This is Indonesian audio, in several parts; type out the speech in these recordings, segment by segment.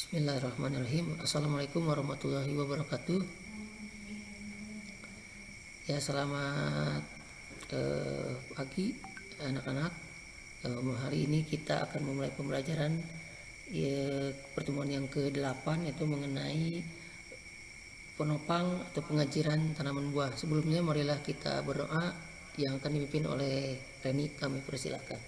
Bismillahirrahmanirrahim. Assalamualaikum warahmatullahi wabarakatuh. Ya, selamat pagi anak-anak. Hari ini kita akan memulai pembelajaran pertemuan yang ke-8, yaitu mengenai penopang atau pengajiran tanaman buah. Sebelumnya marilah kita berdoa yang akan dipimpin oleh Reni. Kami persilakan.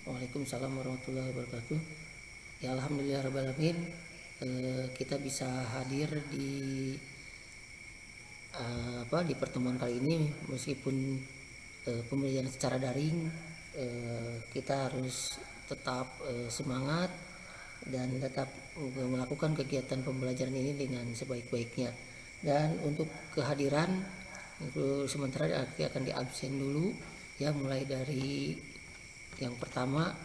Waalaikumsalam warahmatullahi wabarakatuh. Ya, alhamdulillahirrahmanirrahim, kita bisa hadir di pertemuan kali ini meskipun pembelajaran secara daring. Kita harus tetap semangat dan tetap melakukan kegiatan pembelajaran ini dengan sebaik-baiknya. Dan untuk kehadiran sementara akan diabsen dulu ya, mulai dari yang pertama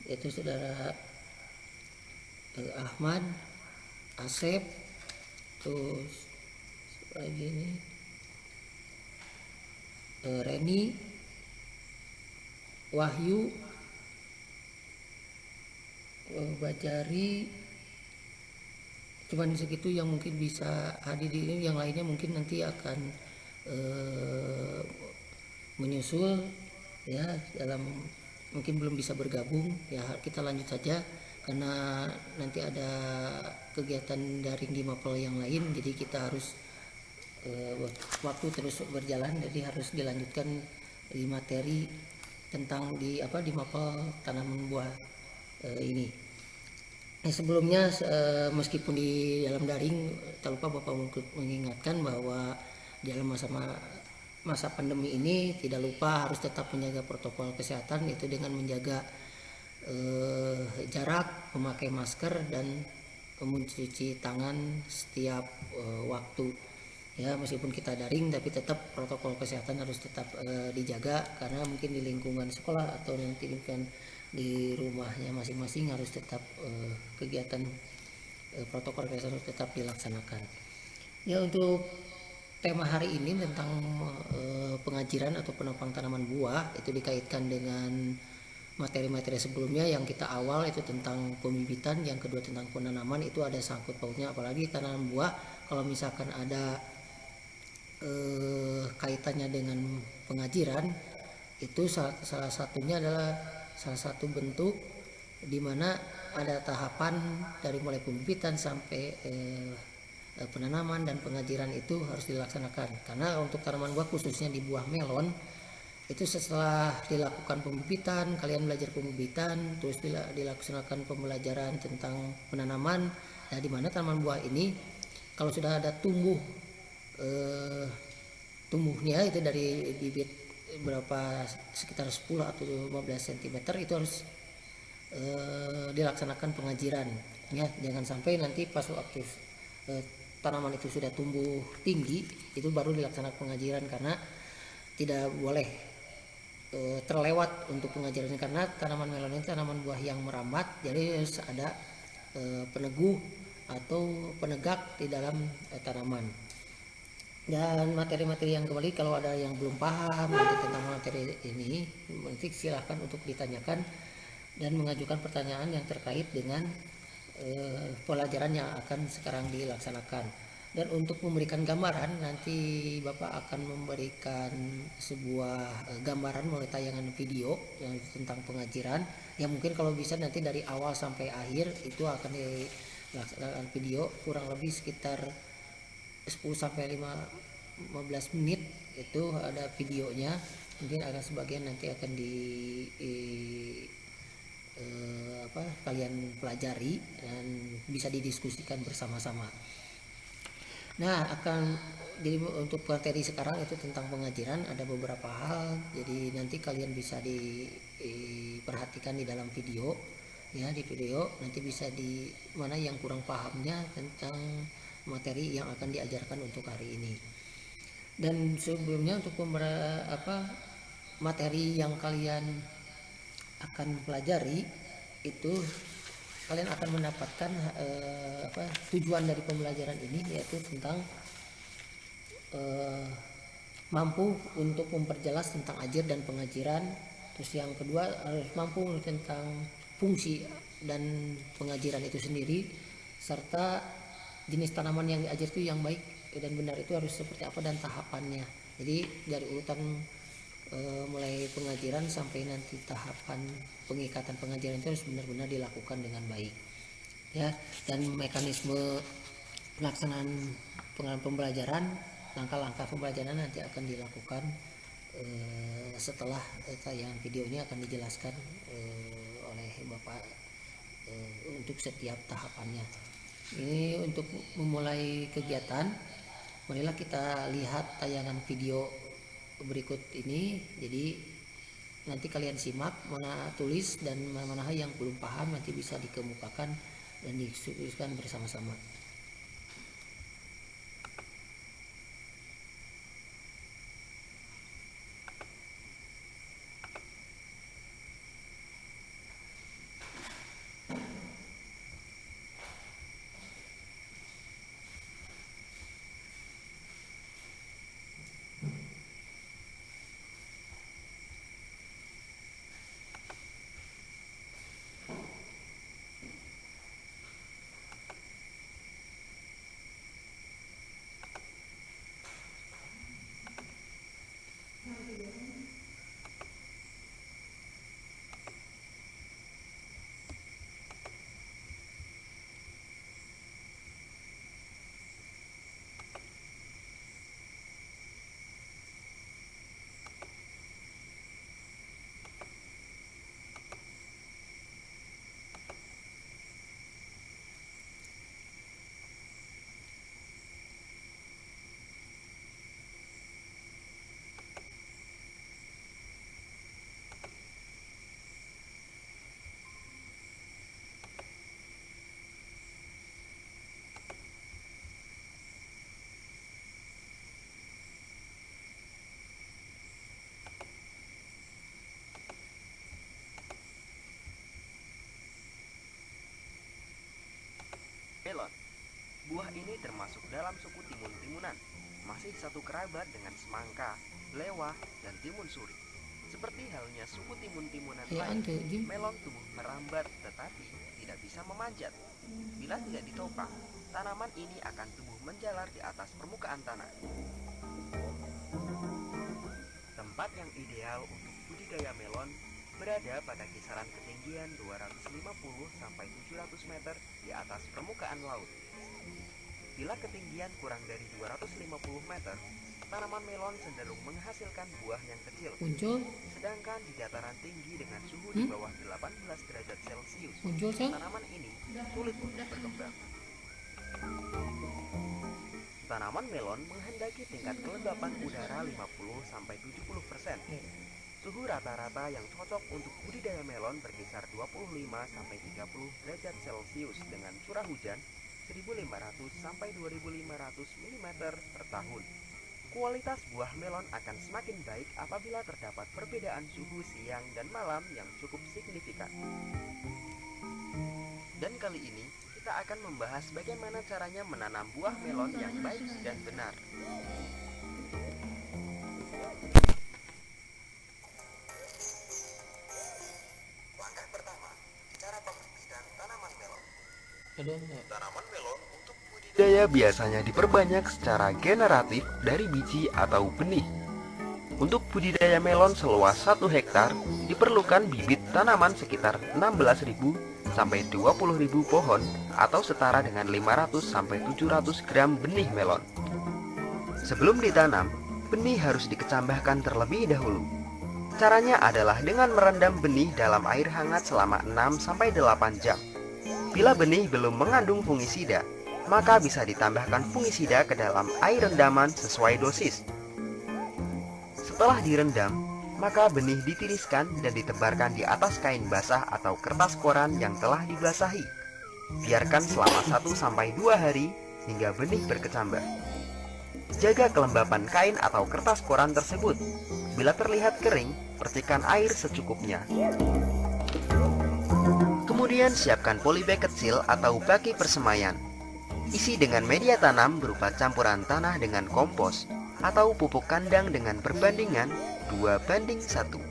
yaitu saudara Ahmad, Asep, terus lagi ini Reni, Wahyu, Bajari. Cuman segitu yang mungkin bisa hadir di ini, yang lainnya mungkin nanti akan menyusul ya, mungkin belum bisa bergabung ya. Kita lanjut saja karena nanti ada kegiatan daring di mapel yang lain, jadi kita harus waktu terus berjalan, jadi harus dilanjutkan di materi tentang di mapel tanaman buah ini. Sebelumnya meskipun di dalam daring, tak lupa Bapak mengingatkan bahwa di dalam masa pandemi ini tidak lupa harus tetap menjaga protokol kesehatan, yaitu dengan menjaga jarak, memakai masker, dan mencuci tangan setiap waktu ya. Meskipun kita daring tapi tetap protokol kesehatan harus tetap dijaga, karena mungkin di lingkungan sekolah atau nanti kan di rumahnya masing-masing harus tetap kegiatan protokol kesehatan harus tetap dilaksanakan ya. Untuk tema hari ini tentang pengajiran atau penopang tanaman buah, itu dikaitkan dengan materi-materi sebelumnya. Yang kita awal itu tentang pembibitan, yang kedua tentang penanaman. Itu ada sangkut pautnya, apalagi tanaman buah kalau misalkan ada kaitannya dengan pengajiran, itu salah satunya adalah salah satu bentuk di mana ada tahapan dari mulai pembibitan sampai penanaman dan pengajiran itu harus dilaksanakan. Karena untuk tanaman buah, khususnya di buah melon, itu setelah dilakukan pembibitan, kalian belajar pembibitan, terus dilaksanakan pembelajaran tentang penanaman. Nah, di mana tanaman buah ini kalau sudah ada tumbuhnya itu dari bibit berapa, sekitar 10 atau 15 cm, itu harus dilaksanakan pengajiran ya. Jangan sampai nanti pas waktu tanaman itu sudah tumbuh tinggi itu baru dilaksanakan pengajiran, karena tidak boleh terlewat untuk pengajarannya, karena tanaman melon ini tanaman buah yang merambat, jadi harus ada peneguh atau penegak di dalam tanaman. Dan materi-materi yang kembali, kalau ada yang belum paham tentang materi ini, nanti silahkan untuk ditanyakan dan mengajukan pertanyaan yang terkait dengan pelajaran yang akan sekarang dilaksanakan. Dan untuk memberikan gambaran, nanti Bapak akan memberikan sebuah gambaran melalui tayangan video yang tentang pengajiran, yang mungkin kalau bisa nanti dari awal sampai akhir itu akan dilaksanakan video kurang lebih sekitar 10-15 menit, itu ada videonya. Mungkin akan sebagian nanti akan kalian pelajari dan bisa didiskusikan bersama-sama. Nah, jadi untuk materi sekarang itu tentang pengajiran, ada beberapa hal, jadi nanti kalian bisa diperhatikan di dalam video ya. Di video nanti bisa di mana yang kurang pahamnya tentang materi yang akan diajarkan untuk hari ini. Dan sebelumnya untuk materi yang kalian akan pelajari itu, kalian akan mendapatkan tujuan dari pembelajaran ini, yaitu tentang mampu untuk memperjelas tentang ajar dan pengajaran. Terus yang kedua harus mampu tentang fungsi dan pengajaran itu sendiri, serta jenis tanaman yang diajar itu yang baik dan benar itu harus seperti apa dan tahapannya. Jadi dari urutan mulai pengajaran sampai nanti tahapan pengikatan pengajaran itu harus benar-benar dilakukan dengan baik ya. Dan mekanisme pelaksanaan pembelajaran, langkah-langkah pembelajaran nanti akan dilakukan setelah tayangan video ini akan dijelaskan oleh Bapak untuk setiap tahapannya. Ini untuk memulai kegiatan, marilah kita lihat tayangan video berikut ini. Jadi nanti kalian simak, mana tulis dan mana yang belum paham nanti bisa dikemukakan dan diskusikan bersama-sama. Melon. Buah ini termasuk dalam suku timun-timunan, masih satu kerabat dengan semangka, belewah, dan timun suri. Seperti halnya suku timun-timunan lain, melon tumbuh merambat tetapi tidak bisa memanjat. Bila tidak ditopang, tanaman ini akan tumbuh menjalar di atas permukaan tanah. Tempat yang ideal untuk budidaya melon berada pada kisaran ketinggian 250 sampai 700 meter di atas permukaan laut. Bila ketinggian kurang dari 250 meter, tanaman melon cenderung menghasilkan buah yang kecil. Sedangkan di dataran tinggi dengan suhu di bawah 18 derajat Celcius, tanaman ini sulit untuk berkembang. Tanaman melon menghendaki tingkat kelembapan udara 50 sampai 70%. Suhu rata-rata yang cocok untuk budidaya melon berkisar 25 sampai 30 derajat Celcius dengan curah hujan 1.500 sampai 2.500 mm per tahun. Kualitas buah melon akan semakin baik apabila terdapat perbedaan suhu siang dan malam yang cukup signifikan. Dan kali ini kita akan membahas bagaimana caranya menanam buah melon yang baik dan benar. Tanaman melon untuk budidaya biasanya diperbanyak secara generatif dari biji atau benih. Untuk budidaya melon seluas 1 hektar diperlukan bibit tanaman sekitar 16.000 sampai 20.000 pohon atau setara dengan 500 sampai 700 gram benih melon. Sebelum ditanam, benih harus dikecambahkan terlebih dahulu. Caranya adalah dengan merendam benih dalam air hangat selama 6 sampai 8 jam. Bila benih belum mengandung fungisida, maka bisa ditambahkan fungisida ke dalam air rendaman sesuai dosis. Setelah direndam, maka benih ditiriskan dan ditebarkan di atas kain basah atau kertas koran yang telah dibasahi. Biarkan selama 1 sampai 2 hari hingga benih berkecambah. Jaga kelembapan kain atau kertas koran tersebut. Bila terlihat kering, percikan air secukupnya. Kemudian siapkan polybag kecil atau baki persemaian. Isi dengan media tanam berupa campuran tanah dengan kompos atau pupuk kandang dengan perbandingan 2:1.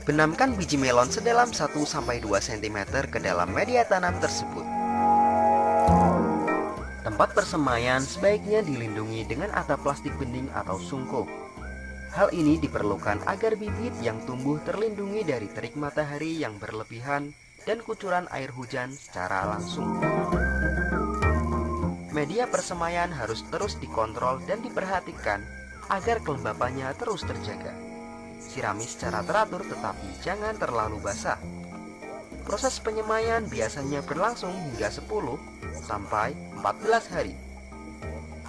Benamkan biji melon sedalam 1-2 cm ke dalam media tanam tersebut. Tempat persemaian sebaiknya dilindungi dengan atap plastik bening atau sungkup. Hal ini diperlukan agar bibit yang tumbuh terlindungi dari terik matahari yang berlebihan dan kucuran air hujan secara langsung. Media persemaian harus terus dikontrol dan diperhatikan agar kelembapannya terus terjaga. Sirami secara teratur tetapi jangan terlalu basah. Proses penyemaian biasanya berlangsung hingga 10-14 hari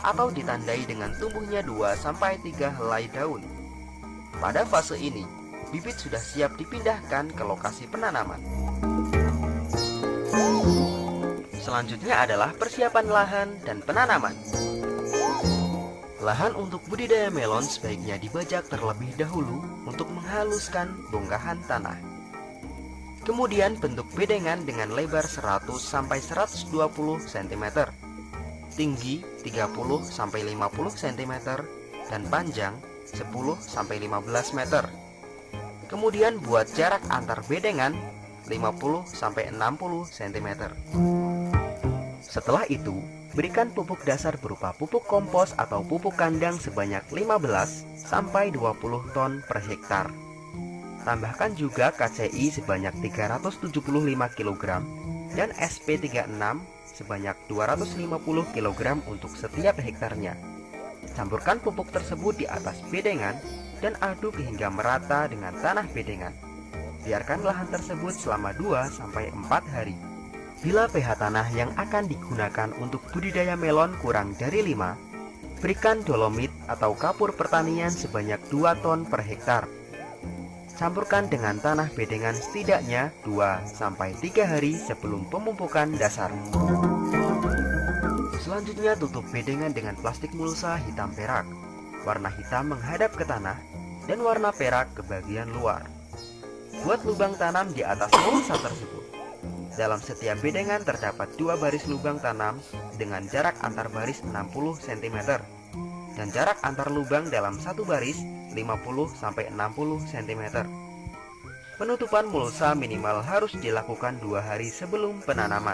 atau ditandai dengan tumbuhnya 2-3 helai daun. Pada fase ini, bibit sudah siap dipindahkan ke lokasi penanaman. Selanjutnya adalah persiapan lahan dan penanaman. Lahan untuk budidaya melon sebaiknya dibajak terlebih dahulu untuk menghaluskan bongkahan tanah. Kemudian bentuk bedengan dengan lebar 100-120 cm, tinggi 30-50 cm, dan panjang 10-15 meter. Kemudian buat jarak antar bedengan 50-60 cm. Setelah itu, berikan pupuk dasar berupa pupuk kompos atau pupuk kandang sebanyak 15-20 ton per hektar. Tambahkan juga KCI sebanyak 375 kg dan SP36 sebanyak 250 kg untuk setiap hektarnya. Campurkan pupuk tersebut di atas bedengan dan aduk hingga merata dengan tanah bedengan. Biarkan lahan tersebut selama 2-4 hari. Bila pH tanah yang akan digunakan untuk budidaya melon kurang dari 5, berikan dolomit atau kapur pertanian sebanyak 2 ton per hektar. Campurkan dengan tanah bedengan setidaknya 2-3 hari sebelum pemupukan dasar. Selanjutnya tutup bedengan dengan plastik mulsa hitam perak. Warna hitam menghadap ke tanah dan warna perak ke bagian luar. Buat lubang tanam di atas mulsa tersebut. Dalam setiap bedengan terdapat 2 baris lubang tanam dengan jarak antar baris 60 cm dan jarak antar lubang dalam satu baris 50-60 cm. Penutupan mulsa minimal harus dilakukan 2 hari sebelum penanaman.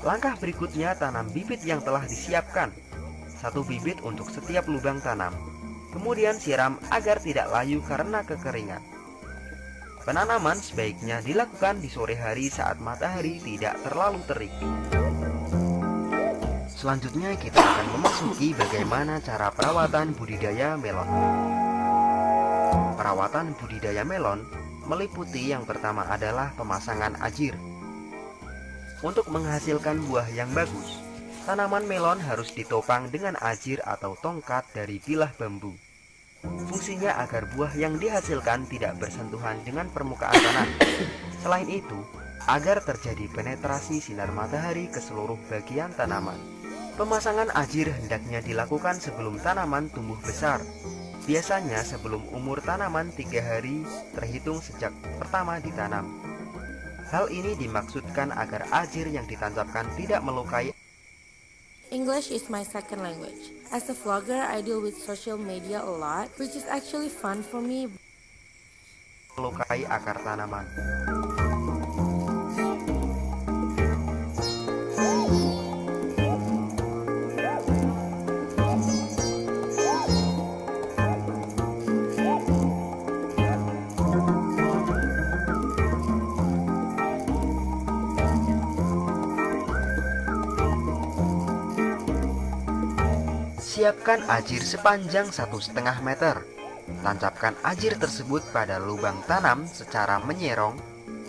Langkah berikutnya, tanam bibit yang telah disiapkan. 1 bibit untuk setiap lubang tanam. Kemudian siram agar tidak layu karena kekeringan. Penanaman sebaiknya dilakukan di sore hari saat matahari tidak terlalu terik. Selanjutnya kita akan memasuki bagaimana cara perawatan budidaya melon. Perawatan budidaya melon meliputi yang pertama adalah pemasangan ajir. Untuk menghasilkan buah yang bagus, tanaman melon harus ditopang dengan ajir atau tongkat dari bilah bambu. Fungsinya agar buah yang dihasilkan tidak bersentuhan dengan permukaan tanah. Selain itu, agar terjadi penetrasi sinar matahari ke seluruh bagian tanaman. Pemasangan ajir hendaknya dilakukan sebelum tanaman tumbuh besar. Biasanya sebelum umur tanaman 3 hari terhitung sejak pertama ditanam. Hal ini dimaksudkan agar ajir yang ditancapkan tidak melukai. English is my second language. As a vlogger, I deal with social media a lot, which is actually fun for me. Melukai akar tanaman. Siapkan ajir sepanjang 1,5 meter. Tancapkan ajir tersebut pada lubang tanam secara menyerong.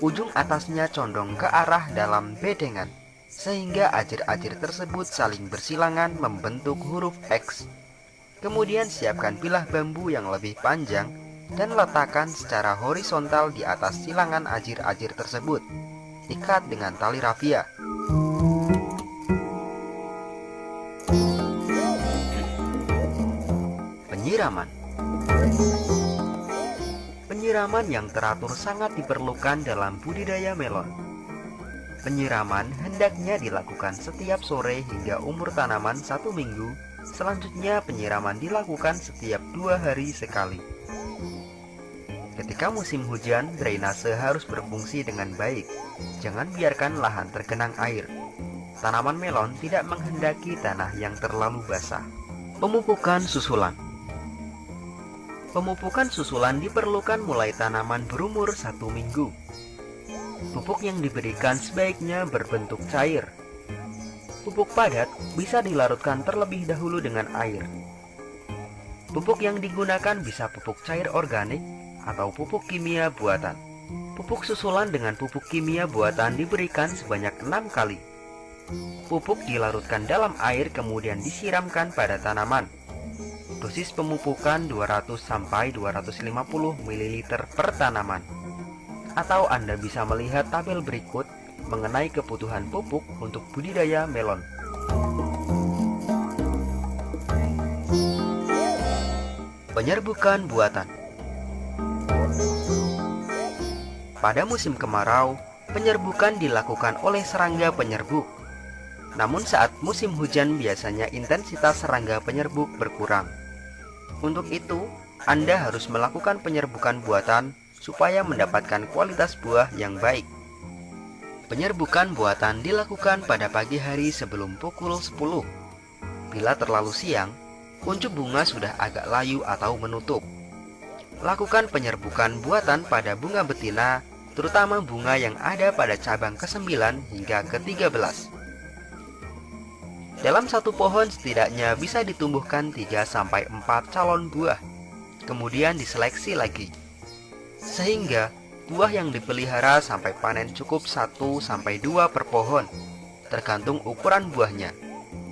Ujung atasnya condong ke arah dalam bedengan, sehingga ajir-ajir tersebut saling bersilangan membentuk huruf X. Kemudian siapkan bilah bambu yang lebih panjang dan letakkan secara horizontal di atas silangan ajir-ajir tersebut. diikat dengan tali rafia. Penyiraman. Penyiraman yang teratur sangat diperlukan dalam budidaya melon. Penyiraman hendaknya dilakukan setiap sore hingga umur tanaman 1 minggu. Selanjutnya penyiraman dilakukan setiap 2 hari sekali. Ketika musim hujan, drainase harus berfungsi dengan baik. Jangan biarkan lahan tergenang air. Tanaman melon tidak menghendaki tanah yang terlalu basah. Pemupukan susulan. Pemupukan susulan diperlukan mulai tanaman berumur 1 minggu. Pupuk yang diberikan sebaiknya berbentuk cair. Pupuk padat bisa dilarutkan terlebih dahulu dengan air. Pupuk yang digunakan bisa pupuk cair organik atau pupuk kimia buatan. Pupuk susulan dengan pupuk kimia buatan diberikan sebanyak 6 kali. Pupuk dilarutkan dalam air kemudian disiramkan pada tanaman. Dosis pemupukan 200-250 ml per tanaman. Atau Anda bisa melihat tabel berikut mengenai kebutuhan pupuk untuk budidaya melon. Penyerbukan buatan. Pada musim kemarau, penyerbukan dilakukan oleh serangga penyerbuk. Namun saat musim hujan biasanya intensitas serangga penyerbuk berkurang. Untuk itu, Anda harus melakukan penyerbukan buatan supaya mendapatkan kualitas buah yang baik. Penyerbukan buatan dilakukan pada pagi hari sebelum pukul 10. Bila terlalu siang, kuncup bunga sudah agak layu atau menutup. Lakukan penyerbukan buatan pada bunga betina, terutama bunga yang ada pada cabang ke-9 hingga ke-13. Dalam satu pohon setidaknya bisa ditumbuhkan 3-4 calon buah. Kemudian diseleksi lagi. Sehingga buah yang dipelihara sampai panen cukup 1-2 per pohon, tergantung ukuran buahnya.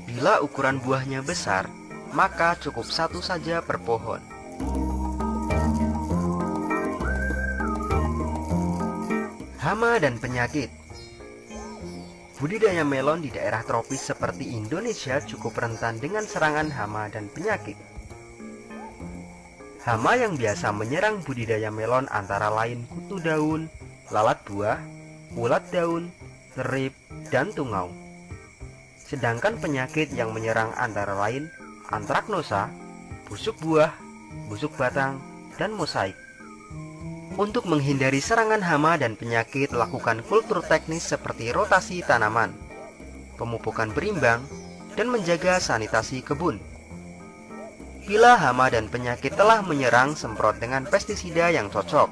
Bila ukuran buahnya besar, maka cukup 1 saja per pohon. Hama dan penyakit. Budidaya melon di daerah tropis seperti Indonesia cukup rentan dengan serangan hama dan penyakit. Hama yang biasa menyerang budidaya melon antara lain kutu daun, lalat buah, ulat daun, terip, dan tungau. Sedangkan penyakit yang menyerang antara lain antraknosa, busuk buah, busuk batang, dan mosaik. Untuk menghindari serangan hama dan penyakit, lakukan kultur teknis seperti rotasi tanaman, pemupukan berimbang, dan menjaga sanitasi kebun. Bila hama dan penyakit telah menyerang, semprot dengan pestisida yang cocok.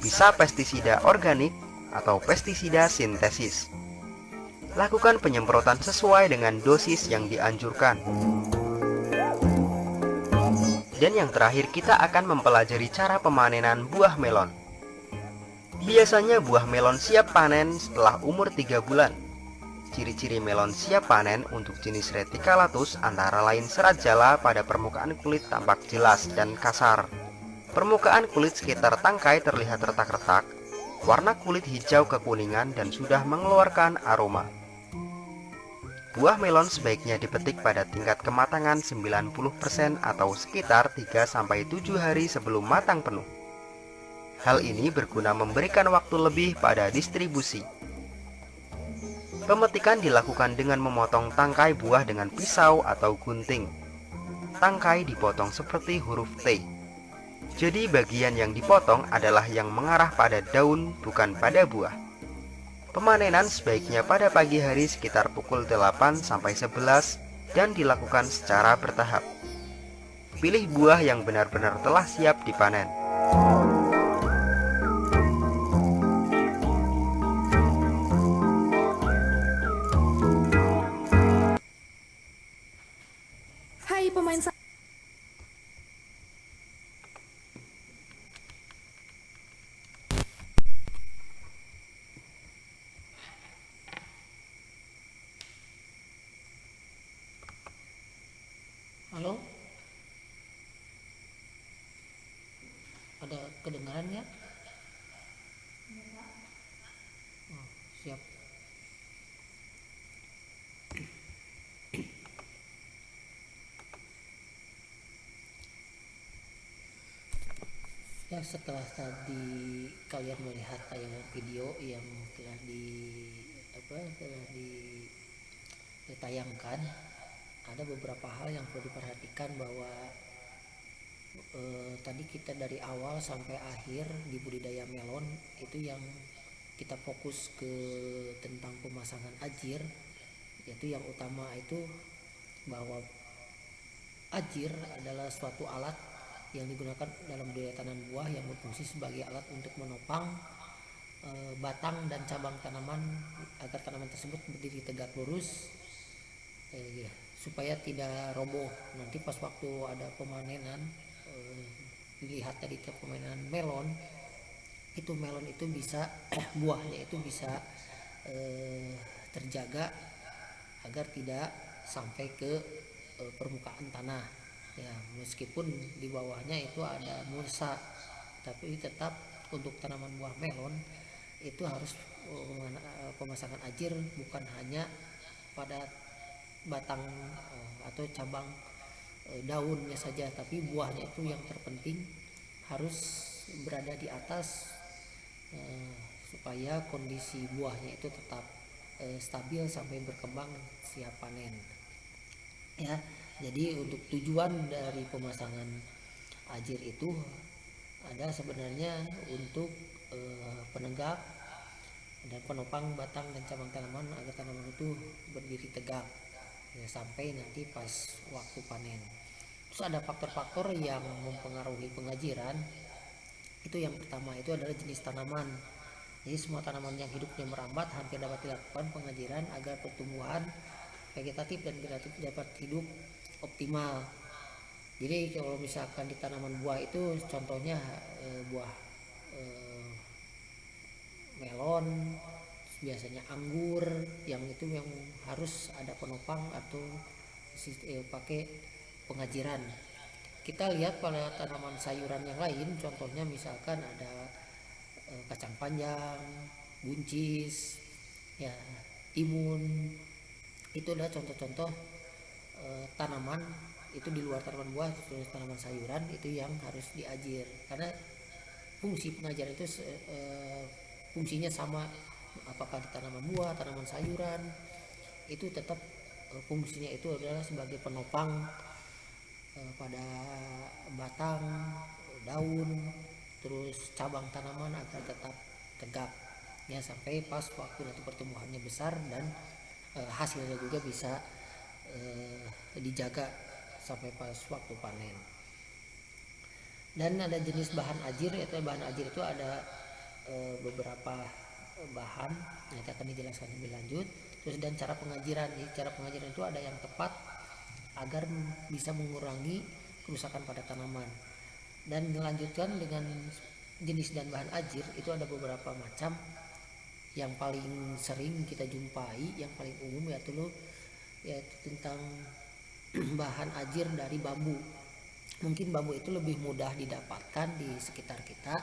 Bisa pestisida organik atau pestisida sintesis. Lakukan penyemprotan sesuai dengan dosis yang dianjurkan. Dan yang terakhir, kita akan mempelajari cara pemanenan buah melon. Biasanya buah melon siap panen setelah umur 3 bulan. Ciri-ciri melon siap panen untuk jenis Reticulatus antara lain serat jala pada permukaan kulit tampak jelas dan kasar. Permukaan kulit sekitar tangkai terlihat retak-retak, warna kulit hijau kekuningan dan sudah mengeluarkan aroma. Buah melon sebaiknya dipetik pada tingkat kematangan 90% atau sekitar 3-7 hari sebelum matang penuh. Hal ini berguna memberikan waktu lebih pada distribusi. Pemetikan dilakukan dengan memotong tangkai buah dengan pisau atau gunting. Tangkai dipotong seperti huruf T. Jadi bagian yang dipotong adalah yang mengarah pada daun, bukan pada buah. Pemanenan sebaiknya pada pagi hari sekitar pukul 8-11 dan dilakukan secara bertahap. Pilih buah yang benar-benar telah siap dipanen. Hai pemain Halo? Ada kedengaran ya? Oh, Siap. Ya, setelah tadi kalian melihat tayangan video yang telah ditayangkan, ada beberapa hal yang perlu diperhatikan bahwa tadi kita dari awal sampai akhir di budidaya melon itu yang kita fokus ke tentang pemasangan ajir, yaitu yang utama itu bahwa ajir adalah suatu alat yang digunakan dalam budidaya tanaman buah yang berfungsi sebagai alat untuk menopang batang dan cabang tanaman agar tanaman tersebut berdiri tegak lurus, ya, supaya tidak roboh nanti pas waktu ada pemanenan. Dilihat dari pemanenan melon itu bisa buahnya itu bisa terjaga agar tidak sampai ke permukaan tanah, ya, meskipun di bawahnya itu ada mulsa, tapi tetap untuk tanaman buah melon itu harus pemasangan ajir bukan hanya pada batang atau cabang daunnya saja, tapi buahnya itu yang terpenting harus berada di atas supaya kondisi buahnya itu tetap stabil sampai berkembang siap panen, ya. Jadi untuk tujuan dari pemasangan ajir itu ada sebenarnya untuk penegak dan penopang batang dan cabang tanaman agar tanaman itu berdiri tegak, ya, sampai nanti pas waktu panen. Terus ada faktor-faktor yang mempengaruhi pengajiran. Itu yang pertama itu adalah jenis tanaman. Jadi semua tanaman yang hidupnya merambat hampir dapat dilakukan pengajiran agar pertumbuhan vegetatif dan generatif dapat hidup optimal. Jadi kalau misalkan di tanaman buah itu contohnya buah melon, biasanya anggur, yang itu yang harus ada penopang atau pakai pengajiran. Kita lihat pada tanaman sayuran yang lain, contohnya misalkan ada kacang panjang, buncis, ya, timun. Itu adalah contoh-contoh tanaman itu di luar tanaman buah, tanaman sayuran itu yang harus diajir karena fungsi pengajian itu fungsinya sama, apakah di tanaman buah, tanaman sayuran, itu tetap fungsinya itu adalah sebagai penopang pada batang, daun, terus cabang tanaman agar tetap tegak, ya, sampai pas waktu nanti pertumbuhannya besar dan hasilnya juga bisa dijaga sampai pas waktu panen. Dan ada jenis bahan ajir, yaitu bahan ajir itu ada beberapa bahan nanti akan dijelaskan lebih lanjut. Terus dan cara pengajiran. Jadi cara pengajiran itu ada yang tepat agar bisa mengurangi kerusakan pada tanaman. Dan dilanjutkan dengan jenis dan bahan ajir itu ada beberapa macam. Yang paling sering kita jumpai, yang paling umum yaitu tentang bahan ajir dari bambu. Mungkin bambu itu lebih mudah didapatkan di sekitar kita,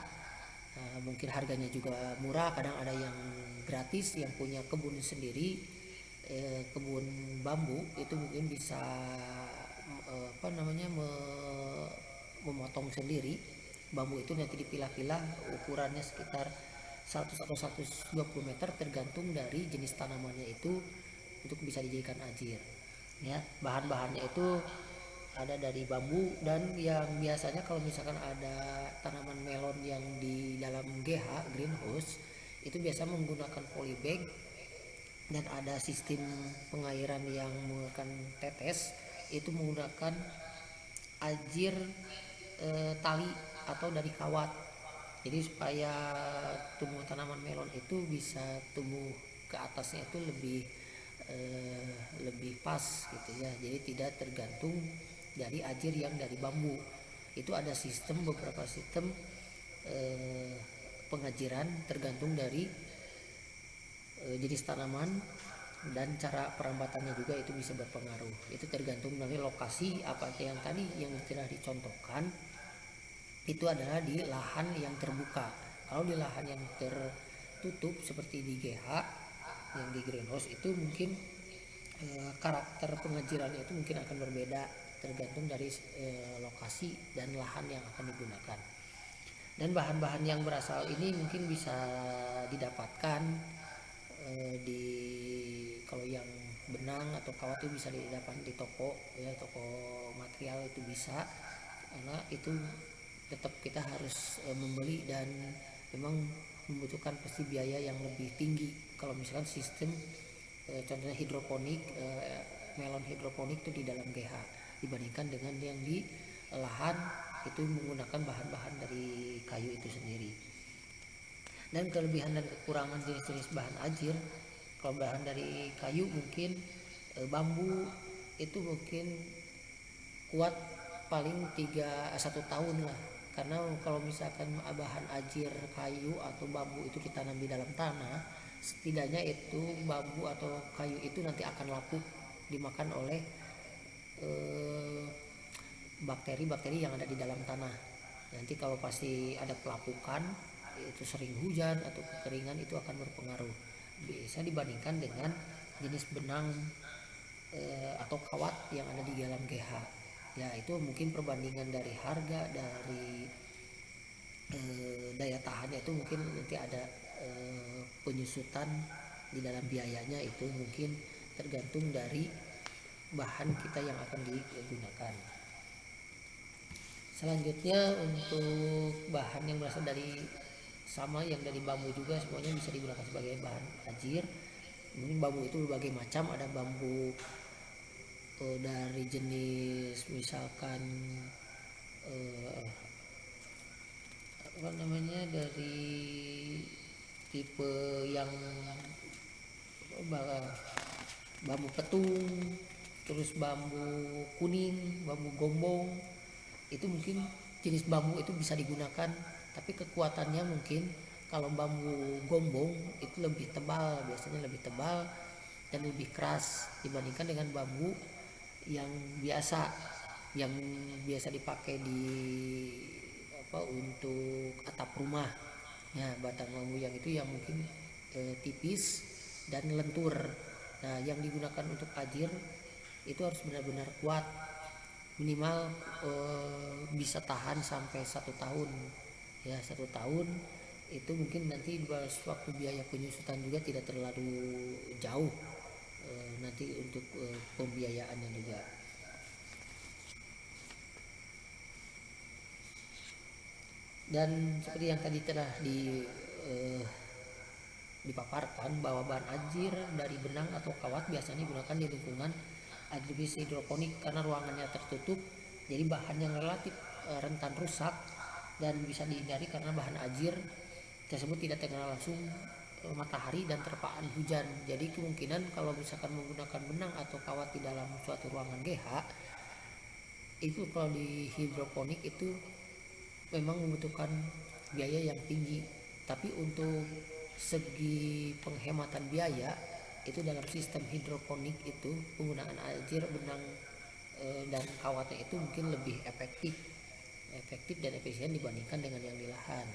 mungkin harganya juga murah, kadang ada yang gratis, yang punya kebun sendiri, kebun bambu itu mungkin bisa memotong sendiri bambu itu, nanti dipilah-pilah ukurannya sekitar 100 atau 120 meter tergantung dari jenis tanamannya itu untuk bisa dijadikan ajir, ya. Bahan-bahannya itu ada dari bambu, dan yang biasanya kalau misalkan ada tanaman melon yang di dalam GH greenhouse itu biasa menggunakan polybag dan ada sistem pengairan yang menggunakan tetes, itu menggunakan ajir tali atau dari kawat. Jadi supaya tumbuh tanaman melon itu bisa tumbuh ke atasnya itu lebih pas gitu, ya. Jadi tidak tergantung dari ajir yang dari bambu. Itu ada beberapa sistem pengajiran tergantung dari jenis tanaman, dan cara perambatannya juga itu bisa berpengaruh. Itu tergantung dari lokasi, apa yang tadi yang telah dicontohkan itu adalah di lahan yang terbuka. Kalau di lahan yang tertutup seperti di GH yang di greenhouse itu mungkin karakter pengajirannya itu mungkin akan berbeda tergantung dari lokasi dan lahan yang akan digunakan. Dan bahan-bahan yang berasal ini mungkin bisa didapatkan di kalau yang benang atau kawat itu bisa didapat di toko ya, toko material itu bisa, karena itu tetap kita harus membeli dan memang membutuhkan pasti biaya yang lebih tinggi kalau misalkan sistem contohnya hidroponik, melon hidroponik itu di dalam GH dibandingkan dengan yang di lahan itu menggunakan bahan-bahan dari kayu itu sendiri. Dan kelebihan dan kekurangan jenis-jenis bahan ajir, kalau bahan dari kayu mungkin bambu itu mungkin kuat paling 1 tahun lah, karena kalau misalkan bahan ajir kayu atau bambu itu ditanam di dalam tanah, setidaknya itu bambu atau kayu itu nanti akan lapuk dimakan oleh bakteri-bakteri yang ada di dalam tanah. Nanti kalau pasti ada pelapukan, itu sering hujan atau kekeringan, itu akan berpengaruh. Bisa dibandingkan dengan jenis benang atau kawat yang ada di dalam GH. Ya itu mungkin perbandingan dari harga, dari daya tahannya itu mungkin nanti ada penyusutan di dalam biayanya, itu mungkin tergantung dari bahan kita yang akan digunakan. Selanjutnya untuk bahan yang berasal dari sama yang dari bambu juga semuanya bisa digunakan sebagai bahan ajir. Mungkin bambu itu berbagai macam, ada bambu dari jenis misalkan apa namanya, dari tipe yang bambu petung, terus bambu kuning, bambu gombong, itu mungkin jenis bambu itu bisa digunakan, tapi kekuatannya mungkin kalau bambu gombong itu lebih tebal, biasanya lebih tebal dan lebih keras dibandingkan dengan bambu yang biasa dipakai di untuk atap rumah ya, batang bambu yang itu yang mungkin tipis dan lentur. Nah yang digunakan untuk ajir itu harus benar-benar kuat, minimal bisa tahan sampai 1 tahun ya. 1 tahun itu mungkin nanti waktu biaya penyusutan juga tidak terlalu jauh nanti untuk pembiayaannya juga. Dan seperti yang tadi telah dipaparkan bahwa bahan ajir dari benang atau kawat biasanya digunakan di lingkungan agribis hidroponik karena ruangannya tertutup, jadi bahan yang relatif rentan rusak dan bisa dihindari karena bahan ajir tersebut tidak terkena langsung matahari dan terpaan hujan. Jadi kemungkinan kalau misalkan menggunakan benang atau kawat di dalam suatu ruangan GH itu kalau di hidroponik itu memang membutuhkan biaya yang tinggi, tapi untuk segi penghematan biaya itu dalam sistem hidroponik itu penggunaan ajir, benang dan kawatnya itu mungkin lebih efektif dan efisien dibandingkan dengan yang di lahan.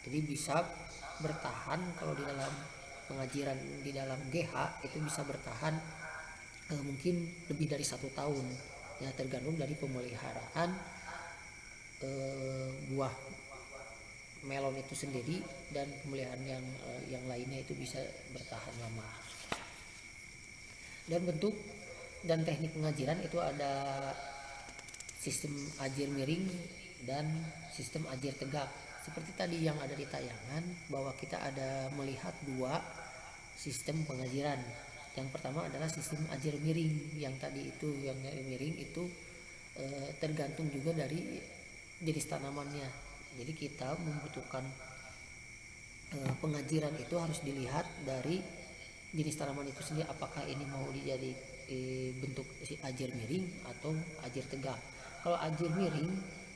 Jadi bisa bertahan kalau di dalam pengajiran di dalam GH itu bisa bertahan mungkin lebih dari 1 tahun ya, tergantung dari pemeliharaan buah melon itu sendiri dan pemeliharaan yang lainnya itu bisa bertahan lama. Dan bentuk dan teknik pengajiran itu ada sistem ajir miring dan sistem ajir tegak. Seperti tadi yang ada di tayangan bahwa kita ada melihat 2 sistem pengajiran. Yang pertama adalah sistem ajir miring, yang tadi itu yang miring itu tergantung juga dari jenis tanamannya. Jadi kita membutuhkan pengajiran itu harus dilihat dari jenis tanaman itu sendiri, apakah ini mau jadi bentuk ajir miring atau ajir tegak. Kalau ajir miring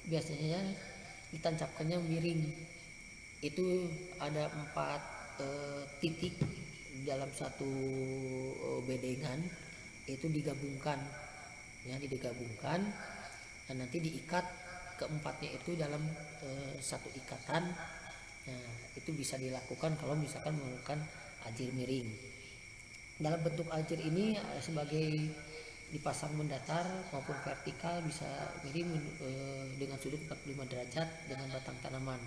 biasanya ditancapkannya miring, itu ada 4 titik dalam satu bedengan itu digabungkan ya, dan nanti diikat keempatnya itu dalam satu ikatan. Nah itu bisa dilakukan kalau misalkan menggunakan ajir miring. Dalam bentuk ajir ini sebagai dipasang mendatar maupun vertikal, bisa miring dengan sudut 45 derajat dengan batang tanaman.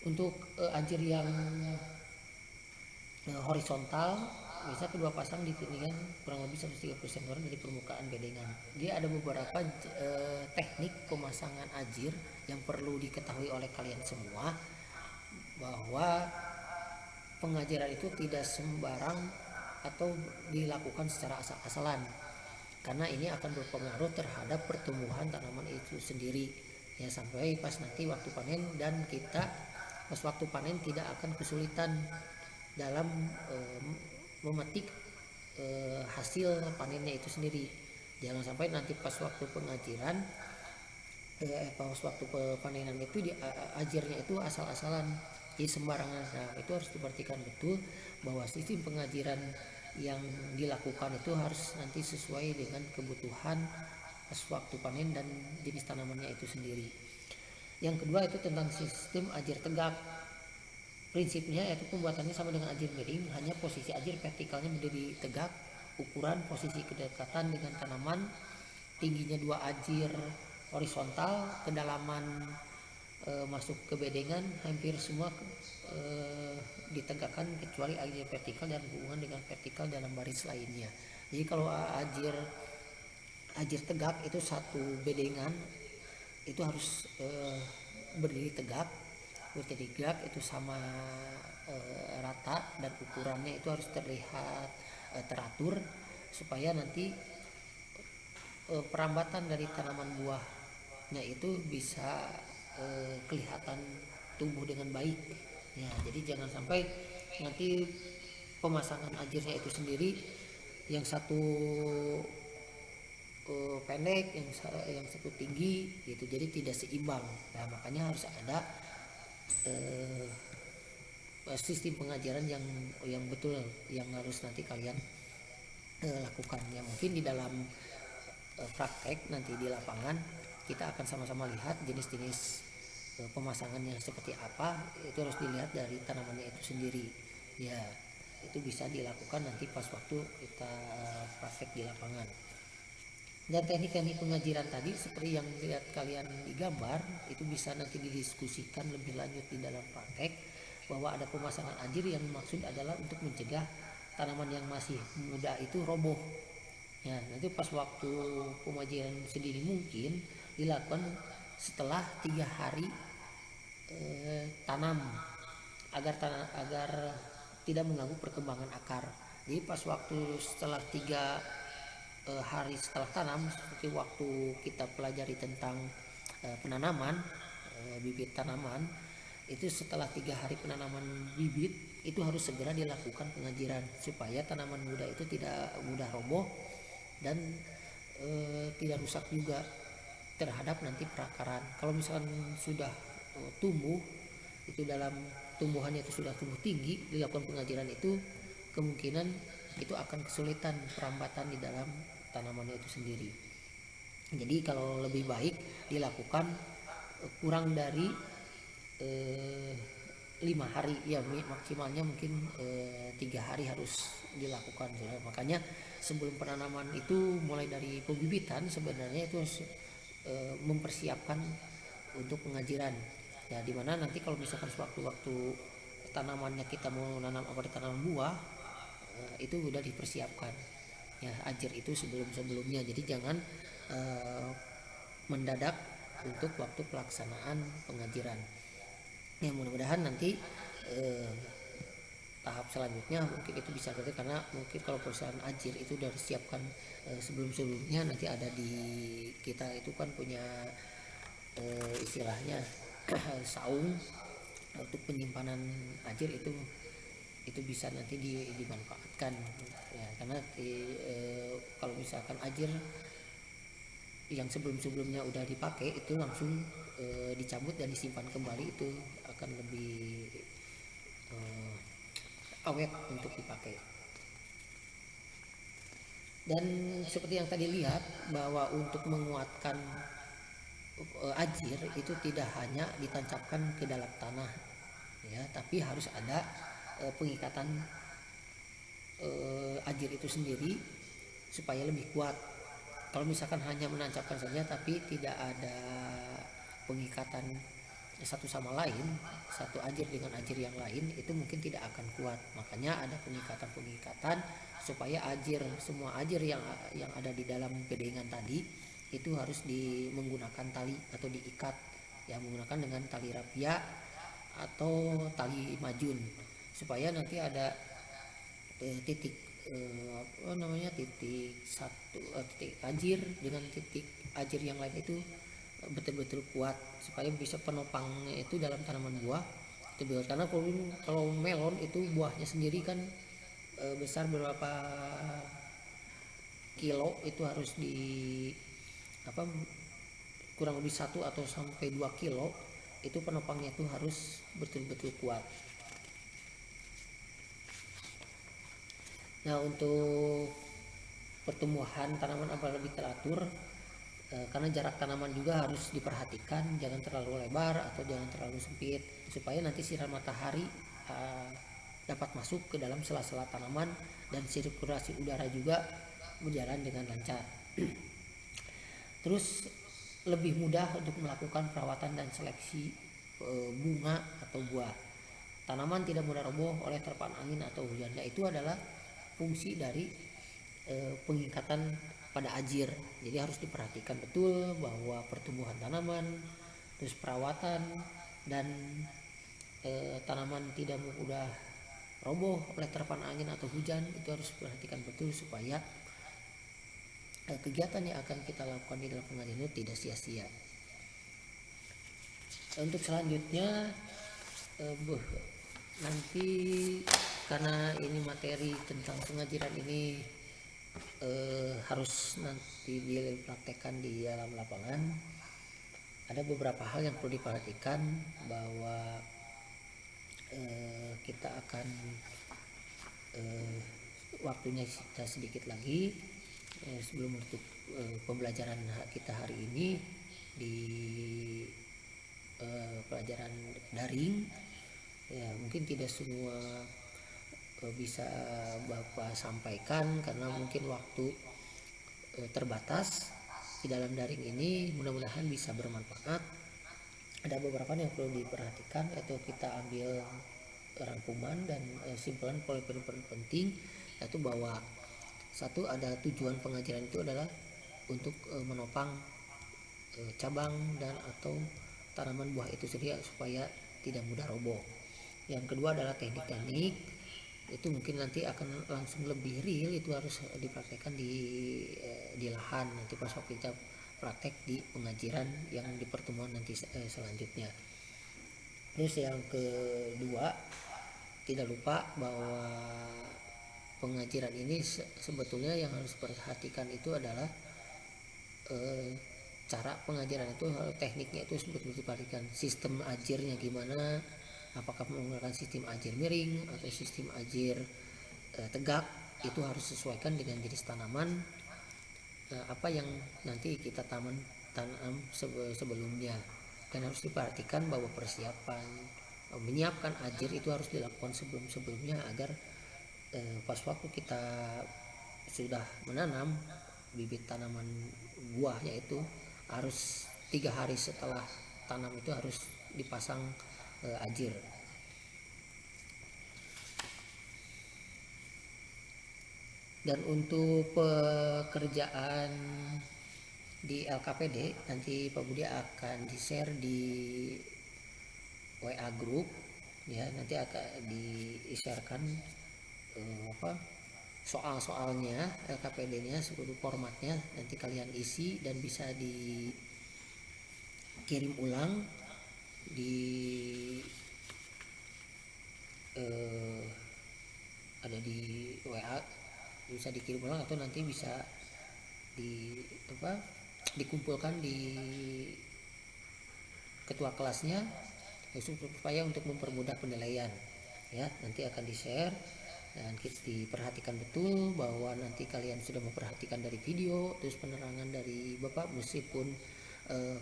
Untuk ajir yang horizontal bisa kedua pasang di ketinggian kurang lebih 130 cm dari permukaan bedengan. Dia ada beberapa teknik pemasangan ajir yang perlu diketahui oleh kalian semua, bahwa pengajaran itu tidak sembarang atau dilakukan secara asal-asalan, karena ini akan berpengaruh terhadap pertumbuhan tanaman itu sendiri ya, sampai pas nanti waktu panen, dan kita pas waktu panen tidak akan kesulitan dalam memetik hasil panennya itu sendiri. Jangan sampai nanti pas waktu pengajiran pas waktu panenan itu ajirnya itu asal-asalan, jadi sembarangan. Nah, itu harus diperhatikan betul bahwa sistem pengajiran yang dilakukan itu harus nanti sesuai dengan kebutuhan pas waktu panen dan jenis tanamannya itu sendiri. Yang kedua itu tentang sistem ajir tegak. Prinsipnya yaitu pembuatannya sama dengan ajir miring, hanya posisi ajir vertikalnya berdiri tegak, ukuran posisi kedekatan dengan tanaman, tingginya 2 ajir horizontal, kedalaman masuk ke bedengan hampir semua ditegakkan kecuali ajir vertikal dan hubungan dengan vertikal dalam baris lainnya. Jadi kalau ajir tegak itu satu bedengan itu harus berdiri tegak, itu sama rata, dan ukurannya itu harus terlihat teratur supaya nanti perambatan dari tanaman buahnya itu bisa kelihatan tumbuh dengan baik ya. Jadi jangan sampai nanti pemasangan ajirnya itu sendiri yang satu pendek, yang satu tinggi gitu, jadi tidak seimbang. Nah, makanya harus ada sistem pengajaran yang betul yang harus nanti kalian lakukan ya. Mungkin di dalam praktek nanti di lapangan kita akan sama-sama lihat jenis-jenis pemasangannya seperti apa. Itu harus dilihat dari tanamannya itu sendiri ya. Itu bisa dilakukan nanti pas waktu kita praktek di lapangan. Dan teknik-teknik pengajiran tadi seperti yang lihat kalian di gambar itu bisa nanti didiskusikan lebih lanjut di dalam praktek, bahwa ada pemasangan ajir yang maksud adalah untuk mencegah tanaman yang masih muda itu roboh ya. Nanti pas waktu pemajiran sendiri mungkin dilakukan setelah 3 hari tanam, agar tidak mengganggu perkembangan akar. Jadi pas waktu setelah 3 hari setelah tanam, seperti waktu kita pelajari tentang penanaman bibit tanaman, itu setelah 3 hari penanaman bibit itu harus segera dilakukan pengajiran supaya tanaman muda itu tidak mudah roboh dan tidak rusak juga terhadap nanti perakaran. Kalau misalkan sudah tumbuh itu, dalam tumbuhannya itu sudah tumbuh tinggi, dilakukan pengajiran itu kemungkinan itu akan kesulitan perambatan di dalam tanamannya itu sendiri. Jadi kalau lebih baik dilakukan kurang dari 5 hari ya, maksimalnya mungkin 3 hari harus dilakukan ya. Makanya sebelum penanaman itu mulai dari pembibitan sebenarnya itu harus mempersiapkan untuk pengajiran ya, dimana nanti kalau misalkan sewaktu-waktu tanamannya kita mau nanam apa, tanaman buah itu udah dipersiapkan ya ajir itu sebelumnya. Jadi jangan mendadak untuk waktu pelaksanaan pengajiran ya. Mudah-mudahan nanti tahap selanjutnya mungkin itu bisa berarti, karena mungkin kalau perusahaan ajir itu sudah disiapkan sebelumnya. Nanti ada di kita itu kan punya istilahnya saung untuk penyimpanan ajir, itu bisa nanti dimanfaatkan ya, karena kalau misalkan ajir yang sebelumnya udah dipakai itu langsung dicabut dan disimpan kembali, itu akan lebih awet untuk dipakai. Dan seperti yang tadi lihat bahwa untuk menguatkan ajir itu tidak hanya ditancapkan ke dalam tanah ya, tapi harus ada pengikatan ajir itu sendiri supaya lebih kuat. Kalau misalkan hanya menancapkan saja tapi tidak ada pengikatan satu sama lain, satu ajir dengan ajir yang lain, itu mungkin tidak akan kuat. Makanya ada pengikatan supaya semua ajir yang ada di dalam pedengan tadi itu harus menggunakan tali atau diikat, ya menggunakan dengan tali rapia atau tali majun, supaya nanti ada titik titik ajir dengan titik ajir yang lain itu betul-betul kuat, supaya bisa penopang itu dalam tanaman buah itu betul. Karena kalau melon itu buahnya sendiri kan besar berapa kilo, itu harus kurang lebih 1 atau sampai 2 kilo, itu penopangnya itu harus betul-betul kuat. Nah, untuk pertumbuhan tanaman agar lebih teratur, karena jarak tanaman juga harus diperhatikan, jangan terlalu lebar atau jangan terlalu sempit, supaya nanti sinar matahari dapat masuk ke dalam sela-sela tanaman dan sirkulasi udara juga berjalan dengan lancar. Terus lebih mudah untuk melakukan perawatan dan seleksi bunga atau buah. Tanaman tidak mudah roboh oleh terpaan angin atau hujan. Nah, itu adalah fungsi dari pengikatan pada ajir. Jadi harus diperhatikan betul bahwa pertumbuhan tanaman, terus perawatan, dan tanaman tidak mudah roboh oleh terpaan angin atau hujan, itu harus diperhatikan betul supaya kegiatan yang akan kita lakukan di dalam pengajian itu tidak sia-sia. Untuk selanjutnya nanti karena ini materi tentang pengajian ini harus nanti dipraktekkan di dalam lapangan, ada beberapa hal yang perlu diperhatikan, bahwa kita akan waktunya kita sedikit lagi sebelum menutup pembelajaran kita hari ini di pelajaran daring. Ya, mungkin tidak semua bisa Bapak sampaikan karena mungkin waktu terbatas di dalam daring ini. Mudah-mudahan bisa bermanfaat. Ada beberapa yang perlu diperhatikan, yaitu kita ambil rangkuman dan simpulan poin-poin penting, yaitu bahwa satu, ada tujuan pengajaran itu adalah untuk menopang cabang dan atau tanaman buah itu sendiri supaya tidak mudah roboh. Yang kedua adalah teknik-teknik, itu mungkin nanti akan langsung lebih real, itu harus dipraktekkan di lahan nanti pas waktu kita praktek di pengajian yang di pertemuan nanti selanjutnya. Terus yang kedua, tidak lupa bahwa pengajian ini sebetulnya yang harus diperhatikan itu adalah cara pengajaran itu, tekniknya itu sebetulnya diperhatikan. Sistem ajirnya gimana, apakah menggunakan sistem ajir miring atau sistem ajir tegak, itu harus sesuaikan dengan jenis tanaman apa yang nanti kita tanam sebelumnya. Dan harus diperhatikan bahwa persiapan menyiapkan ajir itu harus dilakukan sebelumnya agar pas waktu kita sudah menanam bibit tanaman buahnya itu harus 3 hari setelah tanam itu harus dipasang ajir. Dan untuk pekerjaan di LKPD nanti Pak Budi akan di-share di WA group, ya nanti akan di-sharekan soal-soalnya, LKPD-nya seluruh formatnya nanti kalian isi dan bisa dikirim ulang ada di WA, bisa dikirim ulang atau nanti bisa dikumpulkan di ketua kelasnya supaya untuk mempermudah penilaian, ya nanti akan di-share. Dan kita diperhatikan betul bahwa nanti kalian sudah memperhatikan dari video, terus penerangan dari Bapak meskipun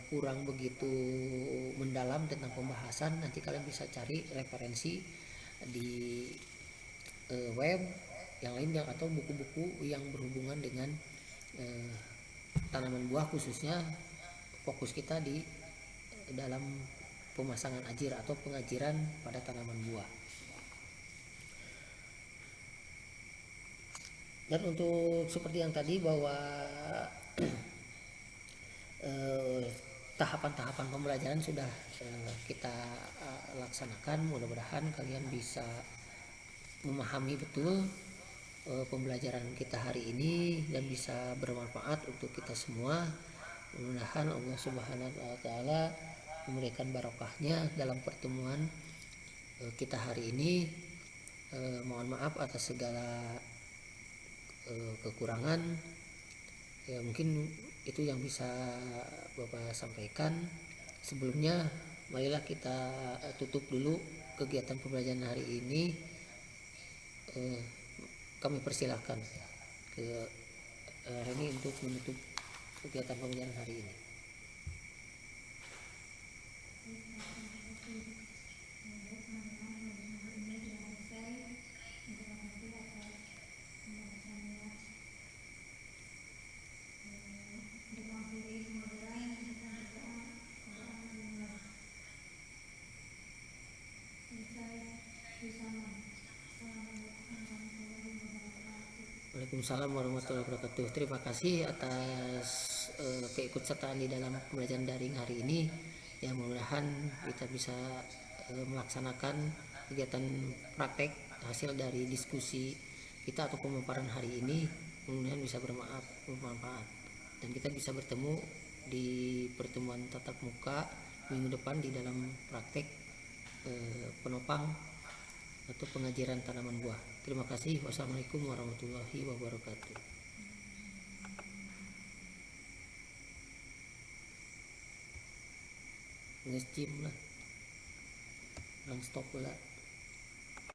kurang begitu mendalam tentang pembahasan, nanti kalian bisa cari referensi di web, yang lain yang atau buku-buku yang berhubungan dengan tanaman buah, khususnya fokus kita di dalam pemasangan ajir atau pengajiran pada tanaman buah. Dan untuk seperti yang tadi bahwa tahapan-tahapan pembelajaran sudah kita laksanakan, mudah-mudahan kalian bisa memahami betul pembelajaran kita hari ini dan bisa bermanfaat untuk kita semua. Mudah-mudahan Allah Subhanahu wa taala memberikan barokahnya dalam pertemuan kita hari ini. Mohon maaf atas segala kekurangan. Ya, mungkin itu yang bisa Bapak sampaikan. Sebelumnya marilah kita tutup dulu kegiatan pembelajaran hari ini. Kami persilahkan ke Reni untuk menutup kegiatan pembelajaran hari ini. Waalaikumsalam warahmatullahi wabarakatuh. Terima kasih atas keikutsertaan di dalam pembelajaran daring hari ini. Ya, mudah-mudahan kita bisa melaksanakan kegiatan praktek hasil dari diskusi kita atau pemaparan hari ini. Mudah-mudahan bisa bermanfaat dan kita bisa bertemu di pertemuan tatap muka minggu depan di dalam praktek penopang atau pengajaran tanaman buah. Terima kasih. Wassalamualaikum warahmatullahi wabarakatuh. Nge-gym lah, stop lah.